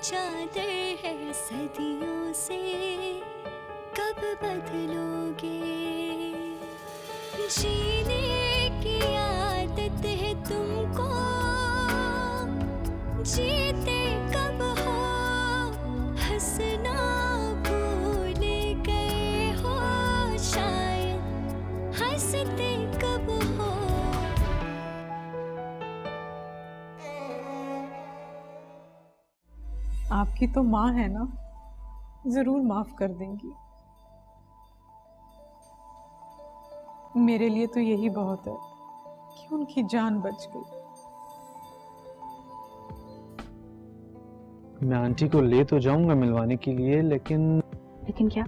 चादर है सदियों से, कब बदलोगे? जीने की आदत है तुमको, जीते कब हो? हंसना भूल गए हो शायद, हंसते कब हो? आपकी तो माँ है ना, जरूर माफ कर देंगी। मेरे लिए तो यही बहुत है कि उनकी जान बच गई। मैं आंटी को ले तो जाऊंगा मिलवाने के लिए, लेकिन क्या?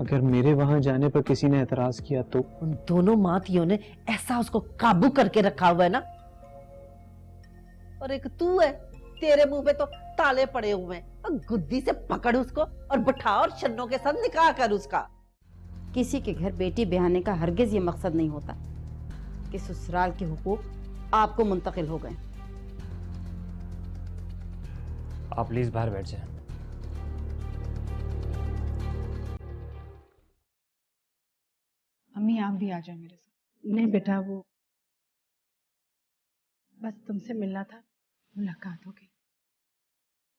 अगर मेरे वहां जाने पर किसी ने एतराज किया तो? उन दोनों मातियों ने ऐसा उसको काबू करके रखा हुआ है ना, और एक तू है, तेरे मुंह पे तो ताले पड़े हुए हैं। और गुद्दी से पकड़ उसको और बिठा और शन्नों के साथ निकाह कर उसका। किसी के घर बेटी ब्याहने का हरगिज ये मकसद नहीं होता कि ससुराल के हुकूक आपको मुंतकिल हो गए। आप प्लीज बाहर बैठ जाएं। अम्मी आप भी आ जाए मेरे साथ। नहीं बेटा, वो बस तुमसे मिलना था, मुलाकात हो गई।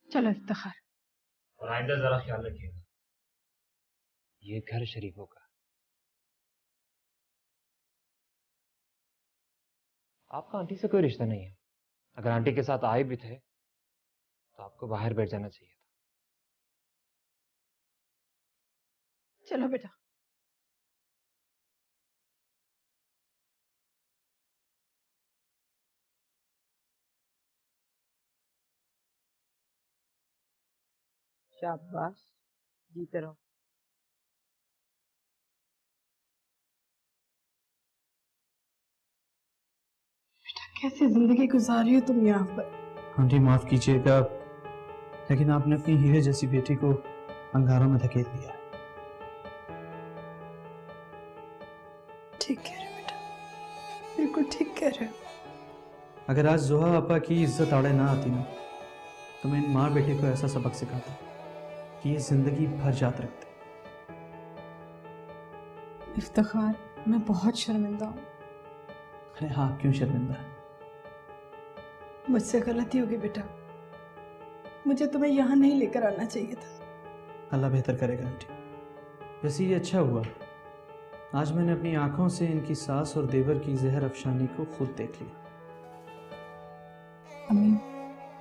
चलो इफ्तिखार। और आइंदा जरा ख्याल रखिएगा, ये घर शरीफों का। आपका आंटी से कोई रिश्ता नहीं है। अगर आंटी के साथ आए भी थे तो आपको बाहर बैठ जाना चाहिए था। चलो बेटा। शाबाश, जीते रहो। कैसी जिंदगी गुजारी हो तुम यहाँ पर? आंटी माफ कीजिएगा, लेकिन आपने अपनी हीरे जैसी बेटी को अंगारों में धकेल दिया। ठीक कह रहे हो बेटा, बिल्कुल ठीक कह रहे हो। अगर आज जोहा आपा की इज्जत आड़े ना आती ना, तो मैं इन माँ बेटे को ऐसा सबक सिखाता कि ये जिंदगी भर याद रखते। इफ्तिखार, मैं बहुत शर्मिंदा हूँ। अरे हाँ, क्यों शर्मिंदा है? मुझसे गलती होगी बेटा, मुझे तुम्हें यहाँ नहीं लेकर आना चाहिए था। अल्लाह बेहतर करेगा आंटी। वैसे ये अच्छा हुआ, आज मैंने अपनी आंखों से इनकी सास और देवर की जहर अफशानी को खुद देख लिया। अम्मी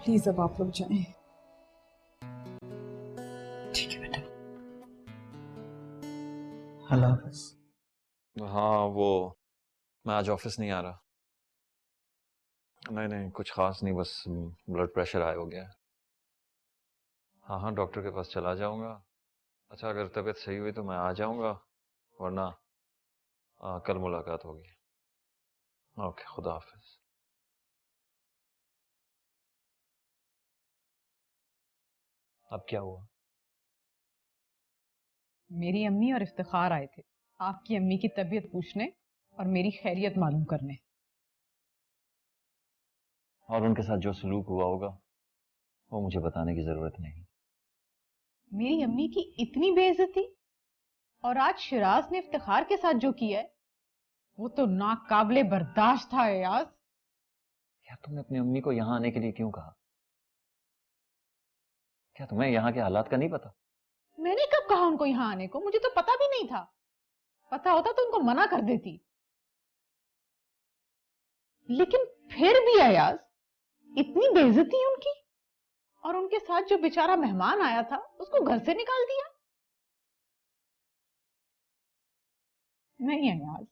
प्लीज अब आप लोग जाएं। ठीक है बेटा, अल्लाह हाफ़िज़। हाँ, वो मैं आज ऑफिस नहीं आ रहा। नहीं नहीं, कुछ खास नहीं, बस ब्लड प्रेशर हाई हो गया है। हाँ हाँ, डॉक्टर के पास चला जाऊंगा। अच्छा, अगर तबीयत सही हुई तो मैं आ जाऊंगा, वरना कल मुलाकात होगी। ओके, खुदा हाफिज। अब क्या हुआ? मेरी अम्मी और इफ्तिखार आए थे आपकी अम्मी की तबीयत पूछने और मेरी खैरियत मालूम करने। और उनके साथ जो सलूक हुआ होगा वो मुझे बताने की जरूरत नहीं। मेरी अम्मी की इतनी बेइज्जती, और आज शिराज ने इफ्तिखार के साथ जो किया है वो तो नाकाबिले बर्दाश्त था। यार तुमने अपनी अम्मी को यहाँ आने के लिए क्यों कहा? क्या तुम्हें यहाँ के हालात का नहीं पता? मैंने कब कहा उनको यहाँ आने को? मुझे तो पता भी नहीं था। पता होता तो उनको मना कर देती। लेकिन फिर भी अयाज, इतनी बेइज्जती उनकी, और उनके साथ जो बेचारा मेहमान आया था उसको घर से निकाल दिया। नहीं अयाज,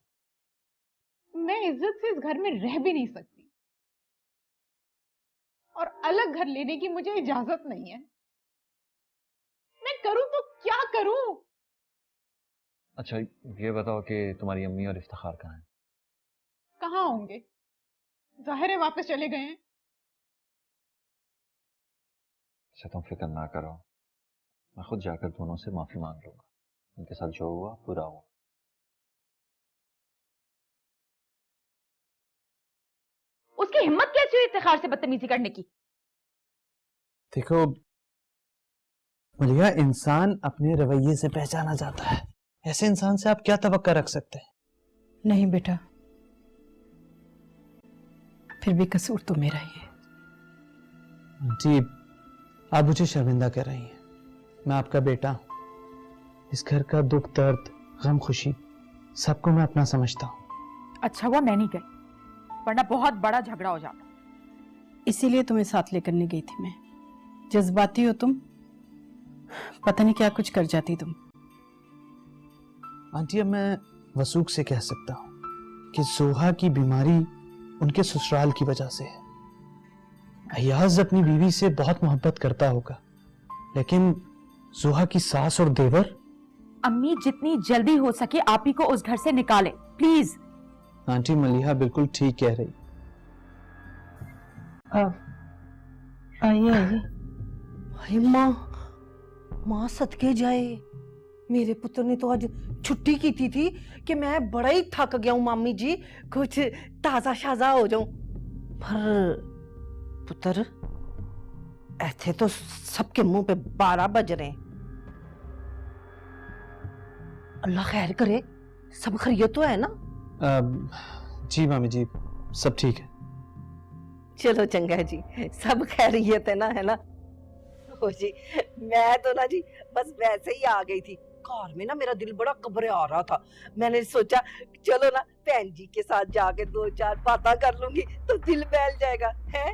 मैं इज्जत से इस घर में रह भी नहीं सकती, और अलग घर लेने की मुझे इजाजत नहीं है। मैं करूं तो क्या करूं? अच्छा, ये बताओ कि तुम्हारी अम्मी और इफ्तिखार कहाँ हैं? कहां होंगे? जाहिर है वापस चले गए हैं। अच्छा, तुम फिक्र ना करो, मैं खुद जाकर दोनों से माफी मांग लूंगा। उनके साथ जो हुआ पूरा हुआ। उसकी हिम्मत कैसी हुई इफ्तिखार से बदतमीजी करने की? देखो मलिया, इंसान अपने रवैये से पहचाना जाता है। ऐसे इंसान से आप क्या तवक्का रख सकते हैं? नहीं बेटा, फिर भी कसूर तो मेरा ही है। जी, आप मुझे शर्मिंदा कर रही हैं। मैं आपका बेटा हूं। इस घर का दुख दर्द गम खुशी सबको मैं अपना समझता हूँ। अच्छा हुआ मैं नहीं गई, वरना बहुत बड़ा झगड़ा हो जाता। इसीलिए तुम्हें साथ लेकर नहीं गई थी मैं। जज्बाती हो तुम, पता नहीं क्या कुछ कर जाती तुम। आंटी, अब मैं वसूक से कह सकता हूँ कि जोहा की बीमारी उनके ससुराल की वजह से है। अयाज अपनी बीवी से बहुत मोहब्बत करता होगा, लेकिन जोहा की सास और देवर। अम्मी जितनी जल्दी हो सके आप ही को उस घर से निकाले प्लीज। आंटी, मलिहा बिल्कुल ठीक कह रही। आइए आइए। भाई माँ सदके जाए, मेरे पुत्र ने तो आज छुट्टी की थी कि मैं बड़ा ही थक गया हूँ मामी जी, कुछ ताजा शाजा हो जाऊं। पर पुत्र, ऐसे तो सबके मुंह पे 12 बज रहे हैं। अल्लाह खैर करे, सब खैरियत तो है ना? जी मामी जी, सब ठीक है। चलो चंगा जी, सब खैरियत है ना? ओ जी, मैं तो ना जी बस वैसे ही आ गई थी। कार में ना मेरा दिल बड़ा घबरा रहा था। मैंने सोचा चलो ना बहन जी के साथ जाके 2-4 बातें कर लूंगी तो दिल बहल जाएगा है।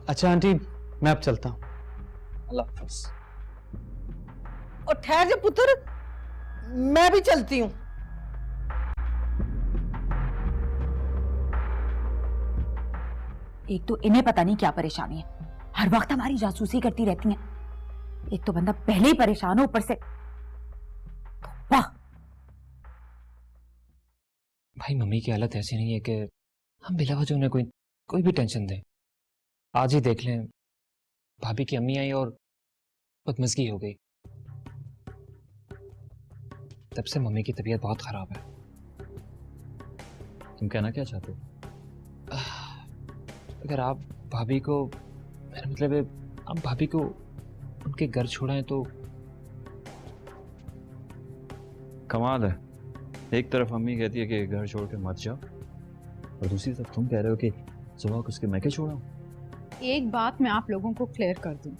अच्छा आंटी, मैं अब चलता हूँ। अल्लाह हाफ़िज़। और ठहर जा पुत्र, मैं भी चलती हूँ। एक तो इन्हें पता नहीं क्या परेशानी है, हर वक्त हमारी जासूसी करती रहती हैं। एक तो बंदा पहले ही परेशान हो, ऊपर से वाह। भाई मम्मी की हालत ऐसी नहीं है कि हम बिला वजह उन्हें कोई भी टेंशन दें। आज ही देख लें, भाभी की अम्मी आई और बदमज़गी हो गई। तब से मम्मी की तबीयत बहुत खराब है। तुम कहना क्या चाहते हो? अगर आप भाभी को, मेरा मतलब है आप भाभी को उनके घर छोड़ाएं तो। कमाल है, एक तरफ अम्मी कहती है कि घर छोड़ के मत जाओ, और दूसरी तरफ तुम कह रहे हो कि सुबह को उसके मैके छोड़ाओ। एक बात मैं आप लोगों को क्लियर कर दूं,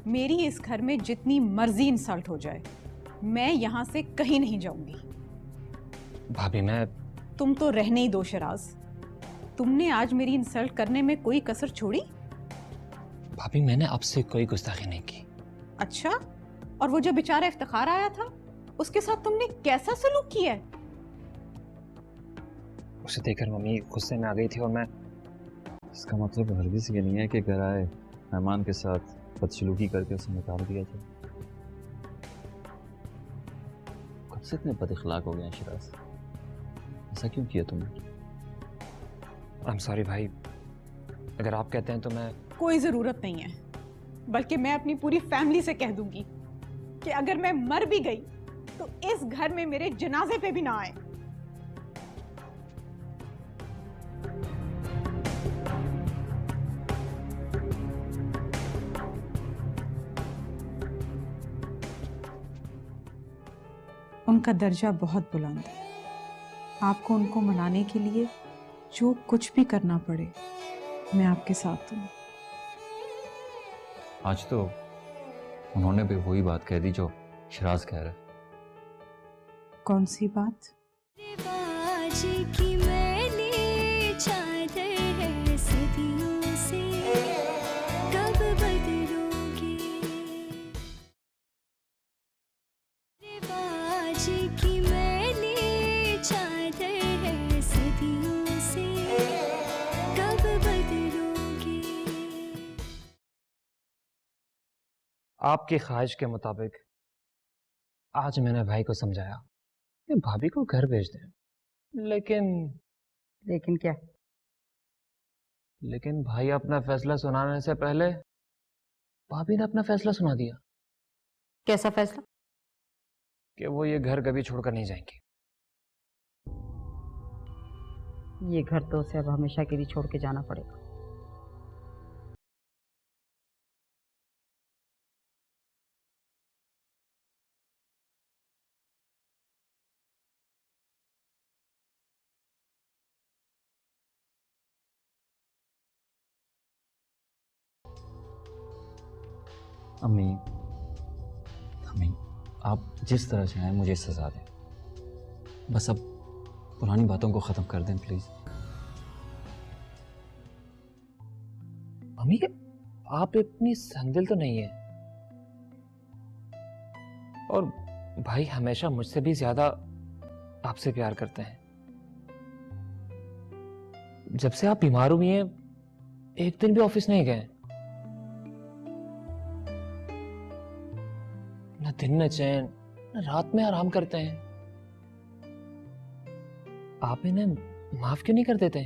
मेरी इस घर में जितनी मर्जी इंसल्ट हो जाए, मैं यहां से कहीं नहीं जाऊंगी। भाभी मैं, तुम तो रहने ही दो शिराज। तुमने आज मेरी इंसल्ट करने में कोई कसर छोड़ी? भाभी मैंने आपसे कोई गुस्ताखी नहीं की। अच्छा, और वो जो बेचारा इफ्तिखार आया था, उसके साथ तुमने कैसा सलूक किया है? उसे देखकर मम्मी गुस्से में आ गई थी और मैं। इसका मतलब हरगिज़ ये नहीं है कि घर आए मेहमान के साथ बदसलूकी करके उसे निकाल दिया जाए। कब से इतने बदअखलाक हो गए हैं शिराज? ऐसा क्यों किया तुमने? आई एम सॉरी भाई, अगर आप कहते हैं तो मैं। कोई जरूरत नहीं है, बल्कि मैं अपनी पूरी फैमिली से कह दूंगी कि अगर मैं मर भी गई तो इस घर में मेरे जनाजे पे भी ना आए। उनका दर्जा बहुत बुलंद है। आपको उनको मनाने के लिए जो कुछ भी करना पड़े, मैं आपके साथ हूँ। आज तो उन्होंने भी वही बात कह दी जो शिराज कह रहा है। कौन सी बात? रिवाज की मैंने चादर है सदियों से, कब बदलोगे? रिवाज की मैंने चादर है सदियों से, कब बदलोगे? आपकी ख्वाहिश के मुताबिक आज मैंने भाई को समझाया कि भाभी को घर भेज दें, लेकिन क्या? लेकिन भाई अपना फैसला सुनाने से पहले भाभी ने अपना फैसला सुना दिया कैसा फैसला? कि वो ये घर कभी छोड़कर नहीं जाएंगी। ये घर तो उसे अब हमेशा के लिए छोड़ के जाना पड़ेगा। अम्मी, अम्मी, आप जिस तरह चाहें मुझे सजा दें, बस अब पुरानी बातों को ख़त्म कर दें प्लीज़। मम्मी आप इतनी संदिल तो नहीं है, और भाई हमेशा मुझसे भी ज्यादा आपसे प्यार करते हैं। जब से आप बीमार हुई हैं एक दिन भी ऑफिस नहीं गए, न दिन में चैन न रात में आराम करते हैं। आप इन्हें माफ क्यों नहीं कर देते?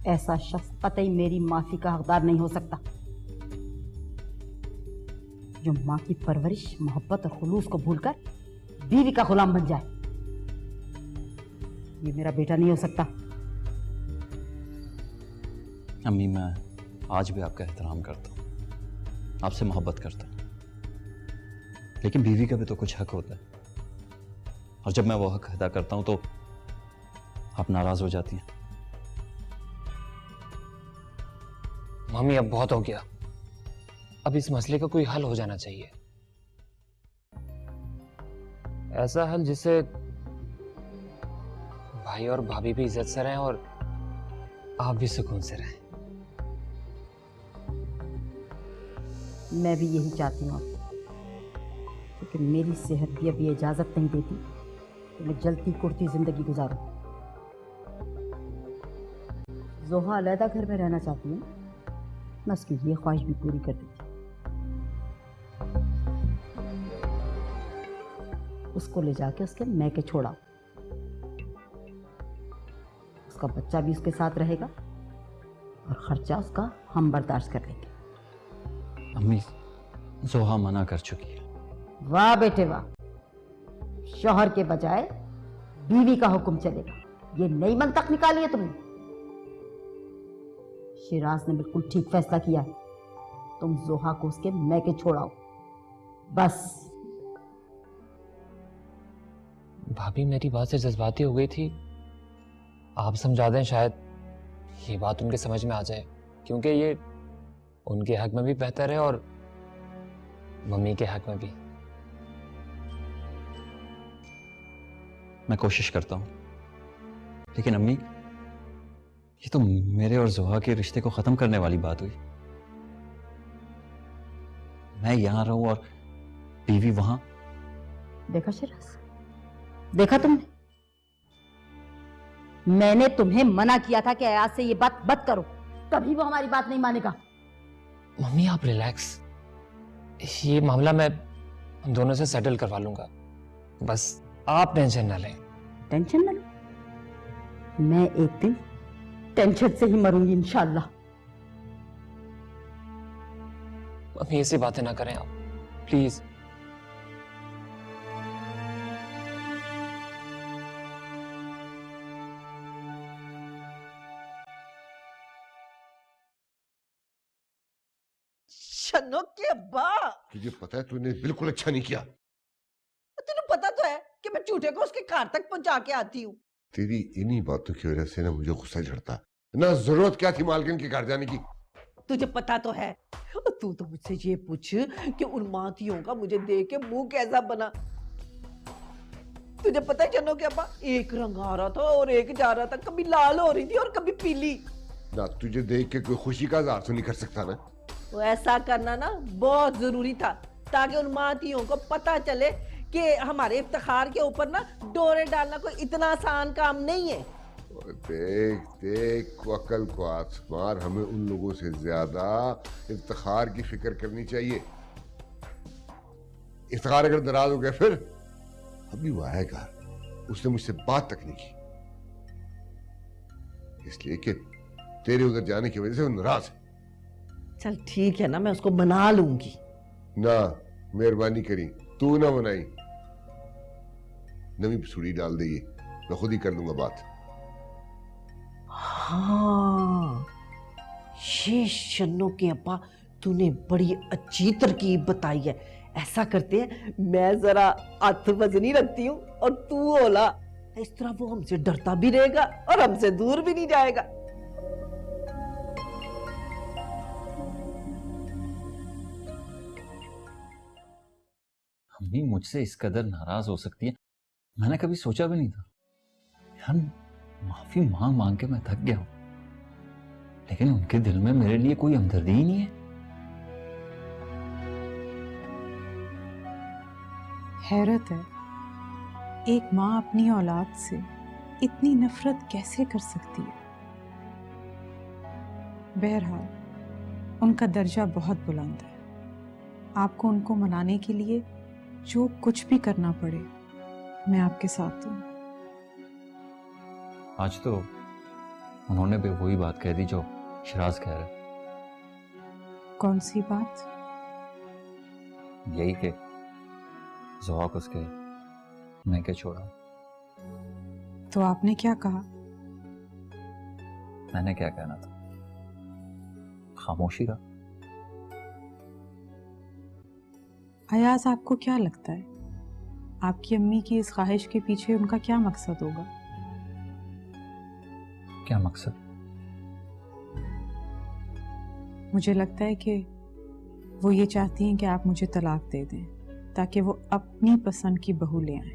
ऐसा शख्स कतई मेरी माफी का हकदार नहीं हो सकता, जो माँ की परवरिश, मोहब्बत और खुलूस को भूलकर बीवी का गुलाम बन जाए। ये मेरा बेटा नहीं हो सकता। अम्मी, मैं आज भी आपका एहतराम करता हूँ, आपसे मोहब्बत करता हूँ, लेकिन बीवी का भी तो कुछ हक होता है, और जब मैं वो हक अदा करता हूँ तो आप नाराज हो जाती हैं। मम्मी अब बहुत हो गया, अब इस मसले का कोई हल हो जाना चाहिए। ऐसा हल जिससे भाई और भाभी भी इज्जत से रहें और आप भी सुकून से रहें। मैं भी यही चाहती हूँ, लेकिन मेरी सेहत भी अभी इजाजत नहीं देती कि मैं जलती कुर्ती जिंदगी गुजारूं। जोहा अलहदा घर में रहना चाहती हूँ, मैं उसकी ये ख्वाहिश भी पूरी कर देती। उसको ले जाके उसके मैके छोड़ा, उसका बच्चा भी उसके साथ रहेगा और खर्चा उसका हम बर्दाश्त कर लेंगे। अम्मी, जोहा मना कर चुकी है। वाह बेटे वाह, शौहर के बजाय बीवी का हुक्म चलेगा, ये नई मंतक निकाली है तुमने। शिराज ने बिल्कुल ठीक फैसला किया है, तुम जोहा को उसके मैके छोड़ाओ बस। भाभी मेरी बात से जज्बाती हो गई थी, आप समझा दें, शायद ये बात उनके समझ में आ जाए, क्योंकि ये उनके हक में भी बेहतर है और मम्मी के हक में भी। मैं कोशिश करता हूँ, लेकिन अम्मी, ये तो मेरे और जोहा के रिश्ते को खत्म करने वाली बात हुई। मैं यहां रहूं और बीवी वहां। देखा शिराज, देखा तुमने, मैंने तुम्हें मना किया था कि अयाज से ये बात मत करो, कभी वो हमारी बात नहीं मानेगा। मम्मी आप रिलैक्स, ये मामला मैं हम दोनों से सेटल करवा लूंगा, बस आप टेंशन ना लें। टेंशन ना लो, मैं एक दिन टेंशन से ही मरूंगी इंशाल्लाह। मम्मी ऐसी बातें ना करें आप, प्लीज। शनो के अब्बा, तुझे पता है तूने बिल्कुल अच्छा नहीं किया। तुझे पता तो है कि मैं झूठे को उसके घर तक पहुंचा के आती हूँ। तेरी इन्हीं बातों की वजह से ना मुझे गुस्सा चढ़ता, ना जरूरत क्या थी मालकिन के घर जाने की। तुझे पता तो है, तू तो मुझसे ये पूछ कि उन मातियों का मुझे देख के मुंह कैसा बना। तुझे पता है शनो के अब्बा, एक रंग आ रहा था और एक जा रहा था, कभी लाल हो रही थी और कभी पीली। ना तुझे देख के कोई खुशी का इजहार तो नहीं कर सकता ना। तो ऐसा करना ना बहुत जरूरी था, ताकि उन मातियों को पता चले कि हमारे इफ्तिखार के ऊपर ना डोरे डालना कोई इतना आसान काम नहीं है। देख देख, अकल को आसमार, हमें उन लोगों से ज्यादा इफ्तिखार की फिक्र करनी चाहिए। इफ्तिखार अगर नाराज हो गया फिर, अभी वो आएगा, उसने मुझसे बात तक नहीं की, इसलिए कि तेरे उधर जाने की वजह से वो नाराज है। चल ठीक है ना, मैं उसको मना लूंगी। ना, मेहरबानी करी, तू ना बनाई, नवी पसूड़ी डाल दे। मैं खुद ही कर लूंगा बात। हाँ, ये शन्नो के अब्बा, तूने बड़ी अच्छी तरकीब बताई है। ऐसा करते हैं, मैं जरा हाथ वजनी रखती हूँ और तू ओला, इस तरह वो हमसे डरता भी रहेगा और हमसे दूर भी नहीं जाएगा। अम्मी मुझसे इस कदर नाराज हो सकती है, मैंने कभी सोचा भी नहीं था यार। माफी मांग मांग के मैं थक गया हूं, लेकिन उनके दिल में मेरे लिए कोई हमदर्दी ही नहीं है। हैरत है, एक माँ अपनी औलाद से इतनी नफरत कैसे कर सकती है। बहरहाल उनका दर्जा बहुत बुलंद है। आपको उनको मनाने के लिए जो कुछ भी करना पड़े, मैं आपके साथ हूँ। आज तो उन्होंने भी वही बात कह दी जो शिराज कह रहे। कौन सी बात? यही कि ज़ोहा को उसके मैके छोड़ा। तो आपने क्या कहा? मैंने क्या कहना था, खामोशी रहा। अयाज, आपको क्या लगता है आपकी अम्मी की इस ख्वाहिश के पीछे उनका क्या मकसद होगा? क्या मकसद? मुझे लगता है कि वो ये चाहती हैं कि आप मुझे तलाक दे दें ताकि वो अपनी पसंद की बहू ले आए।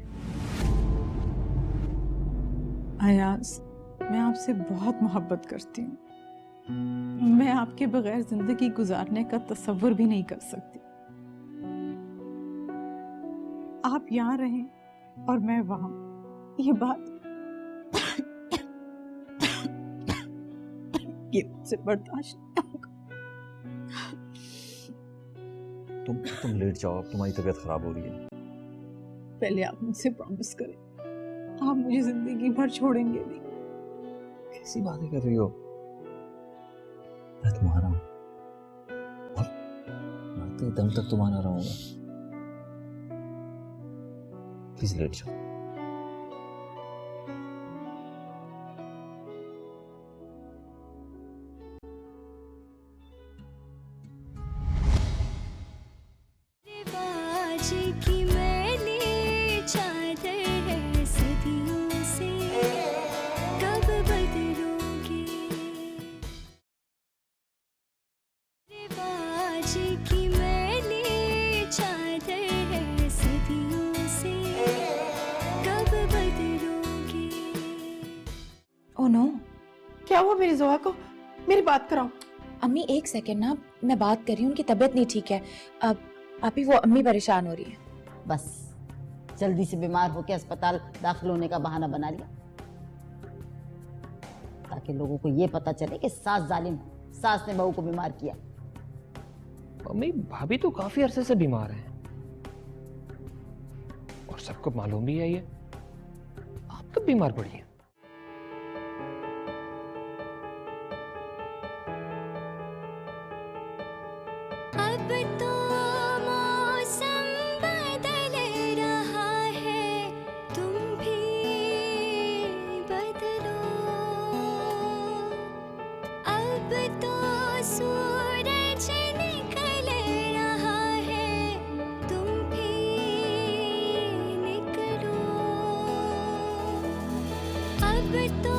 अयाज, मैं आपसे बहुत मोहब्बत करती हूँ। मैं आपके बगैर जिंदगी गुजारने का तसव्वुर भी नहीं कर सकती। आप यहाँ रहें और मैं वहां, ये बात ये मुझसे बर्दाश्त नहीं होगा। तुम लेट जाओ, अब तुम्हारी तबीयत खराब हो रही है। पहले आप मुझसे प्रॉमिस करें, आप मुझे जिंदगी भर छोड़ेंगे नहीं। कैसी बातें कर रही हो? मैं तुम्हारा हूं और मरते दम तक तुम्हारा रहूंगा। प्लीज लेट जाओ। रिवाज की मैंने चादर है सदियों से, कब बदलोगे? रिवाज की मैंने चादर है सदियों से, कब बदलोगे? ओह नो, क्या हुआ मेरी ज़ोहा को? मेरी बात कराओ। अम्मी एक सेकेंड ना, मैं बात कर रही हूँ, उनकी तबीयत नहीं ठीक है। अब आप ही, वो अम्मी परेशान हो रही है। बस जल्दी से बीमार होकर अस्पताल दाखिल होने का बहाना बना लिया ताकि लोगों को ये पता चले कि सास जालिम, सास ने बहू को बीमार किया। मम्मी, भाभी तो काफी अरसे से बीमार हैं और सबको मालूम भी है ये। आप कब बीमार पड़ी हैं? अब तो मौसम बदल रहा है, तुम भी बदलो। अब तो सूरज निकल रहा है, तुम भी निकलो। अब तो